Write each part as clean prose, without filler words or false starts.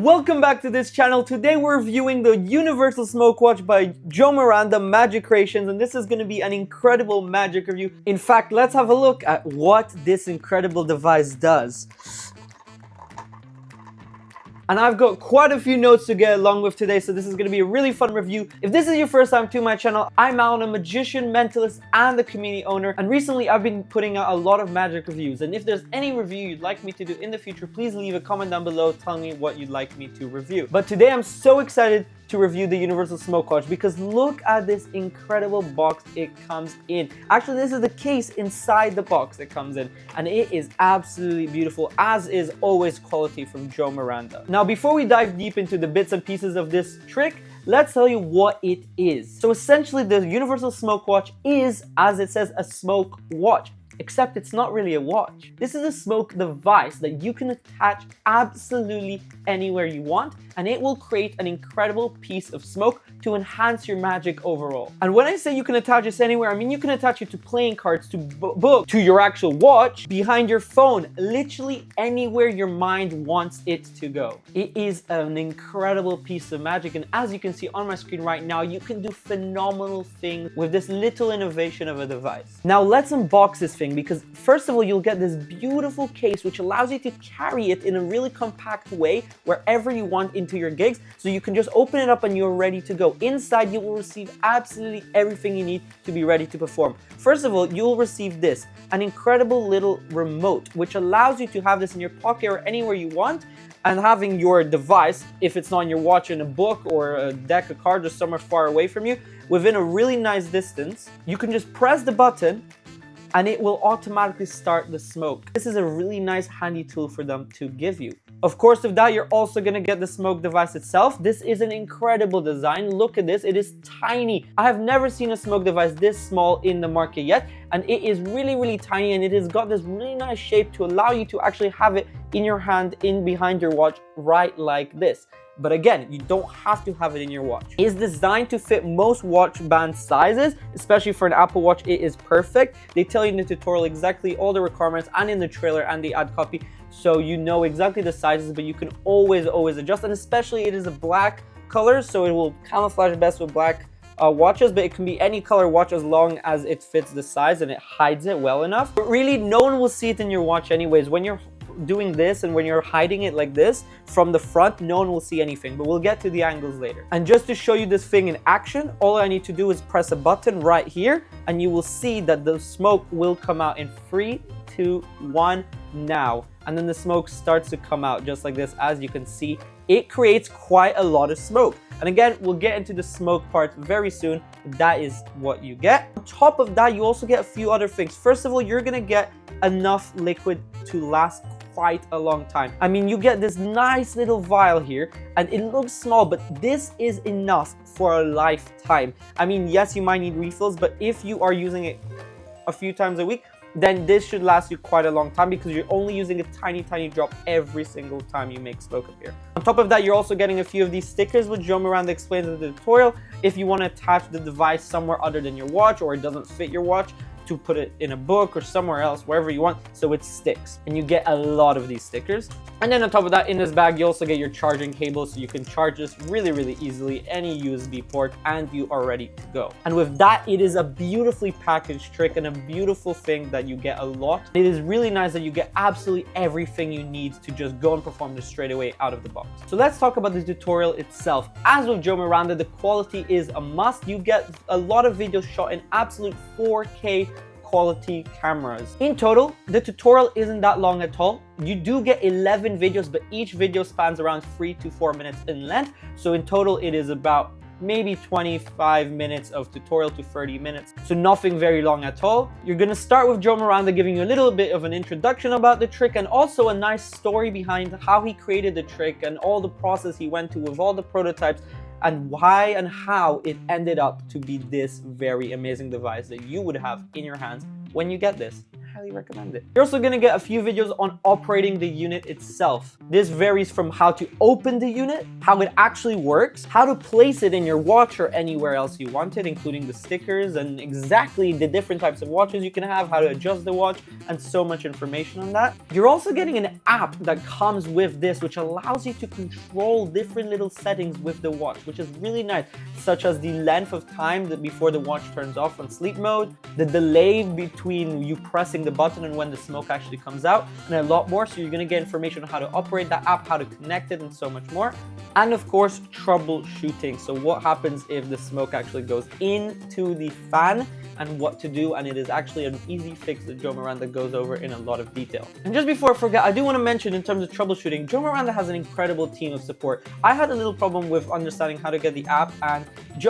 Welcome back to this channel. Today we're reviewing the Universal Smoke Watch by Joao Miranda, Magic Creations, and this is going to be an incredible magic review. In fact, let's have a look at what this incredible device does. And I've got quite a few notes to get along with today, so this is going to be a really fun review. If this is your first time to my channel, I'm Alon, a magician, mentalist, and the community owner. And recently I've been putting out a lot of magic reviews. And if there's any review you'd like me to do in the future, please leave a comment down below telling me what you'd like me to review. But today I'm so excited to review the Universal Smoke Watch because look at this incredible box it comes in. Actually, this is the case inside the box it comes in, and it is absolutely beautiful, as is always quality from Joao Miranda. Now, before we dive deep into the bits and pieces of this trick, let's tell you what it is. So essentially, the Universal Smoke Watch is, as it says, a smoke watch. Except it's not really a watch. This is a smoke device that you can attach absolutely anywhere you want, and it will create an incredible piece of smoke to enhance your magic overall. And when I say you can attach this anywhere, I mean you can attach it to playing cards, to book, to your actual watch, behind your phone, literally anywhere your mind wants it to go. It is an incredible piece of magic, and as you can see on my screen right now, you can do phenomenal things with this little innovation of a device. Now let's unbox this thing, because first of all, you'll get this beautiful case which allows you to carry it in a really compact way wherever you want into your gigs, so you can just open it up and you're ready to go. Inside, you will receive absolutely everything you need to be ready to perform. First of all, you'll receive this, an incredible little remote which allows you to have this in your pocket or anywhere you want, and having your device, if it's not in your watch, in a book or a deck of cards or somewhere far away from you, within a really nice distance, you can just press the button and it will automatically start the smoke. This is a really nice handy tool for them to give you. Of course, with that, you're also going to get the smoke device itself. This is an incredible design. Look at this. It is tiny. I have never seen a smoke device this small in the market yet, and it is really, really tiny, and it has got this really nice shape to allow you to actually have it in your hand, in behind your watch, right like this. But again, you don't have to have it in your watch. It is designed to fit most watch band sizes, especially for an Apple Watch. It is perfect. They tell you in the tutorial exactly all the requirements, and in the trailer and the ad copy, so you know exactly the sizes, but you can always adjust. And especially it is a black color, so it will camouflage best with black watches, but it can be any color watch as long as it fits the size and it hides it well enough. But really, no one will see it in your watch anyways. When you're doing this and when you're hiding it like this from the front, no one will see anything, but we'll get to the angles later. And just to show you this thing in action, all I need to do is press a button right here, and you will see that the smoke will come out in 3, 2, 1 now. And then the smoke starts to come out just like this. As you can see, it creates quite a lot of smoke. And again, we'll get into the smoke part very soon. That is what you get. On top of that, you also get a few other things. First of all, you're gonna get enough liquid to last quite a long time. I mean, you get this nice little vial here, and it looks small, but this is enough for a lifetime. I mean, yes, you might need refills, but if you are using it a few times a week, then this should last you quite a long time, because you're only using a tiny drop every single time you make smoke appear. On top of that, you're also getting a few of these stickers, which Joao Miranda explains in the tutorial. If you want to attach the device somewhere other than your watch, or it doesn't fit your watch, to put it in a book or somewhere else, wherever you want, so it sticks. And you get a lot of these stickers. And then on top of that, in this bag, you also get your charging cable, so you can charge this really easily, any USB port, and you are ready to go. And with that, it is a beautifully packaged trick and a beautiful thing that you get a lot. It is really nice that you get absolutely everything you need to just go and perform this straight away out of the box. So let's talk about the tutorial itself. As with Joao Miranda, the quality is a must. You get a lot of videos shot in absolute 4K quality cameras. In total, the tutorial isn't that long at all. You do get 11 videos, but each video spans around 3 to 4 minutes in length. So in total, it is about maybe 25 minutes of tutorial to 30 minutes. So nothing very long at all. You're gonna start with Joao Miranda giving you a little bit of an introduction about the trick, and also a nice story behind how he created the trick and all the process he went to with all the prototypes, and why and how it ended up to be this very amazing device that you would have in your hands when you get this. highly recommend it. You're also gonna get a few videos on operating the unit itself. This varies from how to open the unit, how it actually works, how to place it in your watch or anywhere else you want it, including the stickers and exactly the different types of watches you can have, how to adjust the watch, and so much information on that. You're also getting an app that comes with this, which allows you to control different little settings with the watch, which is really nice, such as the length of time that before the watch turns off on sleep mode, the delay between you pressing the button and when the smoke actually comes out, and a lot more. So you're going to get information on how to operate that app, how to connect it, and so much more. And of course, troubleshooting. So what happens if the smoke actually goes into the fan and what to do, and it is actually an easy fix that Joe Miranda goes over in a lot of detail. And just before I forget, I do want to mention in terms of troubleshooting, Joe Miranda has an incredible team of support. I had a little problem with understanding how to get the app, and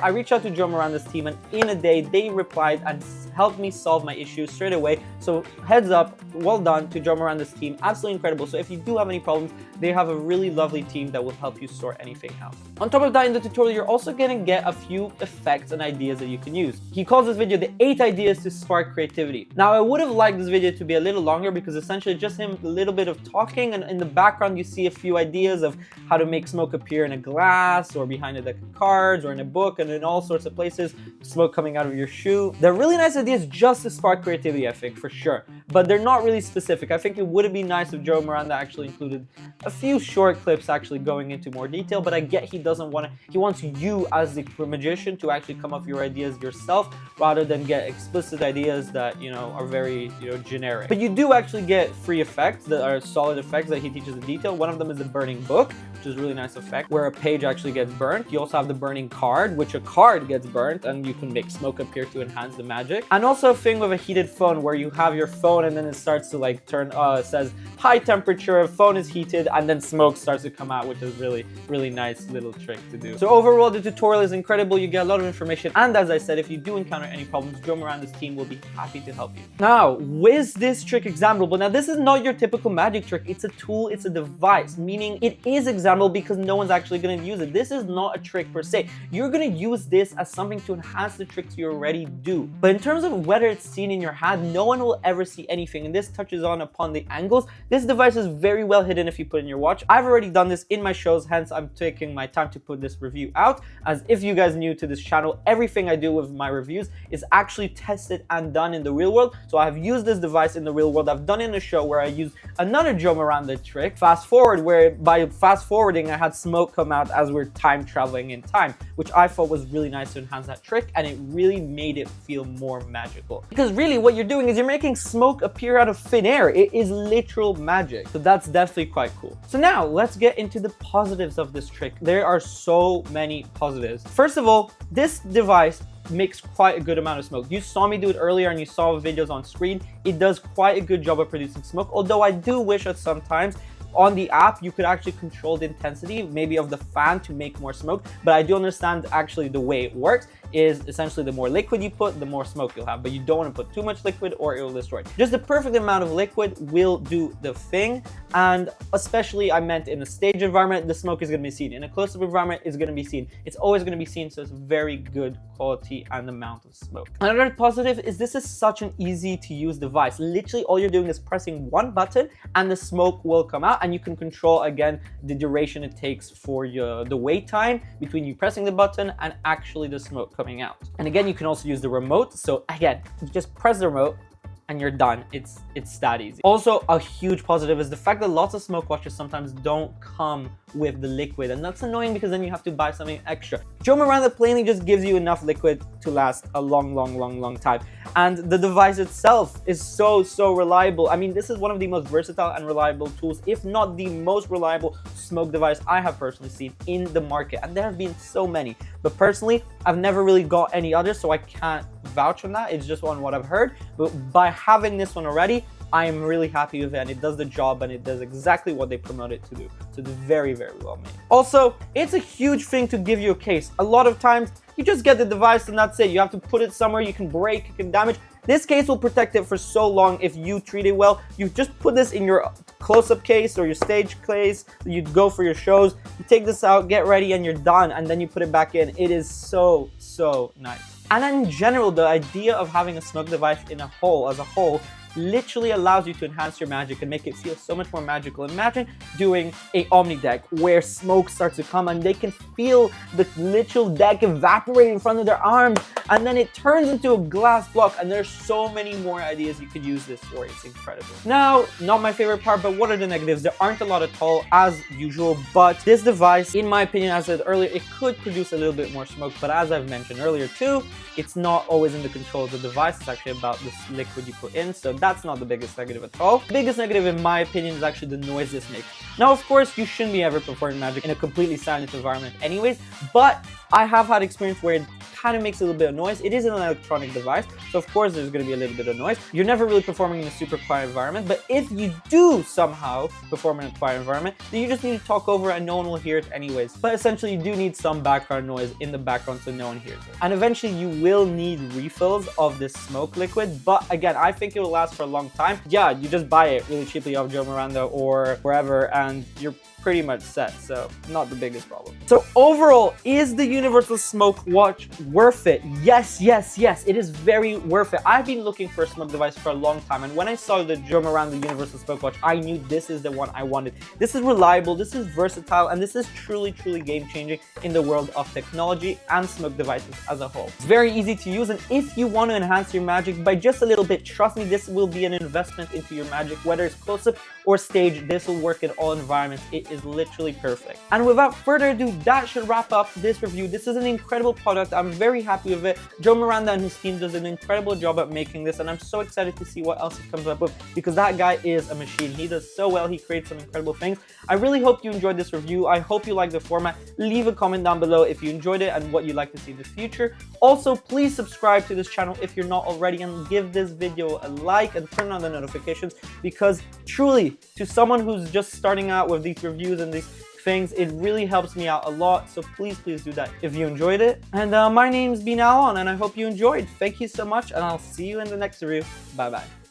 I reached out to Joe Miranda's team, and in a day they replied and helped me solve my issues straight away. So heads up, well done to Joe Miranda's team, absolutely incredible. So if you do have any problems, they have a really lovely team that will help you sort anything out. On top of that, in the tutorial, you're also going to get a few effects and ideas that you can use. He calls this video the 8 ideas to spark creativity. Now, I would have liked this video to be a little longer because essentially just him, a little bit of talking, and in the background you see a few ideas of how to make smoke appear in a glass or behind a deck of cards or in a book and in all sorts of places, smoke coming out of your shoe. They're really nice ideas just to spark creativity, I think, for sure. But they're not really specific. I think it would have been nice if Joe Miranda actually included a few short clips actually going into more detail, but I get he doesn't want to, he wants you as the magician to actually come up with your ideas yourself rather than get explicit ideas that, you know, are very, you know, generic. But you do actually get free effects that are solid effects that he teaches in detail. One of them is the burning book, which is a really nice effect where a page actually gets burnt. You also have the burning card, which a card gets burnt and you can make smoke appear to enhance the magic. And also a thing with a heated phone where you have your phone and then it starts to like turn, it says high temperature, phone is heated, and then smoke starts to come out, which is really nice little trick to do. So overall, the tutorial is incredible. You get a lot of information. And as I said, if you do encounter any problems, Joe Miranda's team will be happy to help you. Now, is this trick examinable? Now, this is not your typical magic trick. It's a tool, it's a device, meaning it is examinable because no one's actually going to use it. This is not a trick per se. You're going to use this as something to enhance the tricks you already do. But in terms of whether it's seen in your hand, no one will ever see anything. And this touches on upon the angles. This device is very well hidden if you put it in your watch. I've already done this in my shows, hence I'm taking my time to put this review out. As if you guys new to this channel, everything I do with my reviews is actually tested and done in the real world. So I have used this device in the real world. I've done it in a show where I used another Joe Miranda trick, fast forward, where by fast forwarding I had smoke come out as we're time traveling in time, which I thought was really nice to enhance that trick, and it really made it feel more magical. Because really what you're doing is you're making smoke appear out of thin air. It is literal magic. So that's definitely quite cool. So now let's get into the positives of this trick. There are so many positives. First of all, this device makes quite a good amount of smoke. You saw me do it earlier and you saw videos on screen. It does quite a good job of producing smoke, although I do wish at sometimes on the app you could actually control the intensity maybe of the fan to make more smoke. But I do understand actually the way it works is essentially the more liquid you put, the more smoke you'll have, but you don't want to put too much liquid or it will destroy it. Just the perfect amount of liquid will do the thing. And especially I meant in a stage environment, the smoke is going to be seen. In a close-up environment, it's going to be seen. It's always going to be seen, so it's very good quality and amount of smoke. Another positive is this is such an easy to use device. Literally all you're doing is pressing one button and the smoke will come out, and you can control again the duration it takes for the wait time between you pressing the button and actually the smoke coming out. And again, you can also use the remote. So again, you just press the remote and you're done. It's that easy. Also, a huge positive is the fact that lots of smoke watches sometimes don't come with the liquid, and that's annoying because then you have to buy something extra. Joe Miranda plainly just gives you enough liquid to last a long time, and the device itself is so reliable. I mean, this is one of the most versatile and reliable tools, if not the most reliable smoke device I have personally seen in the market, and there have been so many, but personally I've never really got any others, so I can't vouch on that. It's just on what I've heard, but by having this one already, I am really happy with it, and it does the job and it does exactly what they promote it to do. So it's very well made. Also, it's a huge thing to give you a case. A lot of times you just get the device and that's it. You have to put it somewhere, you can break, you can damage. This case will protect it for so long if you treat it well. You just put this in your close-up case or your stage case that you'd go for your shows. You take this out, get ready, and you're done, and then you put it back in. It is so nice. And in general, the idea of having a smoke device as a whole literally allows you to enhance your magic and make it feel so much more magical. Imagine doing a Omni deck where smoke starts to come and they can feel the literal deck evaporate in front of their arms, and then it turns into a glass block, and there's so many more ideas you could use this for. It's incredible. Now, not my favorite part, but what are the negatives? There aren't a lot at all, as usual, but this device, in my opinion, as I said earlier, it could produce a little bit more smoke, but as I've mentioned earlier too, it's not always in the control of the device. It's actually about this liquid you put in, so that's not the biggest negative at all. The biggest negative, in my opinion, is actually the noise this makes. Now, of course, you shouldn't be ever performing magic in a completely silent environment anyways, but I have had experience where it kind of makes a little bit of noise. It is an electronic device, so of course there's going to be a little bit of noise. You're never really performing in a super quiet environment, but if you do somehow perform in a quiet environment, then you just need to talk over and no one will hear it anyways. But essentially, you do need some background noise in the background so no one hears it. And eventually you will need refills of this smoke liquid, but again, I think it will last for a long time. Yeah, you just buy it really cheaply off Joe Miranda or wherever, and you're pretty much set, so not the biggest problem. So overall, is the Universal Smoke Watch worth it? Yes, yes, yes, it is very worth it. I've been looking for a smoke device for a long time, and when I saw the Joe Miranda Universal Smoke Watch, I knew this is the one I wanted. This is reliable, this is versatile, and this is truly, truly game-changing in the world of technology and smoke devices as a whole. It's very easy to use, and if you want to enhance your magic by just a little bit, trust me, this will be an investment into your magic. Whether it's close-up or stage, this will work in all environments. It is literally perfect. And without further ado, that should wrap up this review. This is an incredible product. I'm very happy with it. Joe Miranda and his team does an incredible job at making this, and I'm so excited to see what else he comes up with, because that guy is a machine. He does so well. He creates some incredible things. I really hope you enjoyed this review. I hope you like the format. Leave a comment down below if you enjoyed it and what you'd like to see in the future. Also, please subscribe to this channel if you're not already, and give this video a like and turn on the notifications, because truly, to someone who's just starting out with these reviews and these things, it really helps me out a lot. So please do that if you enjoyed it. And my name's been Alon, and I hope you enjoyed. Thank you so much, and I'll see you in the next review. Bye bye.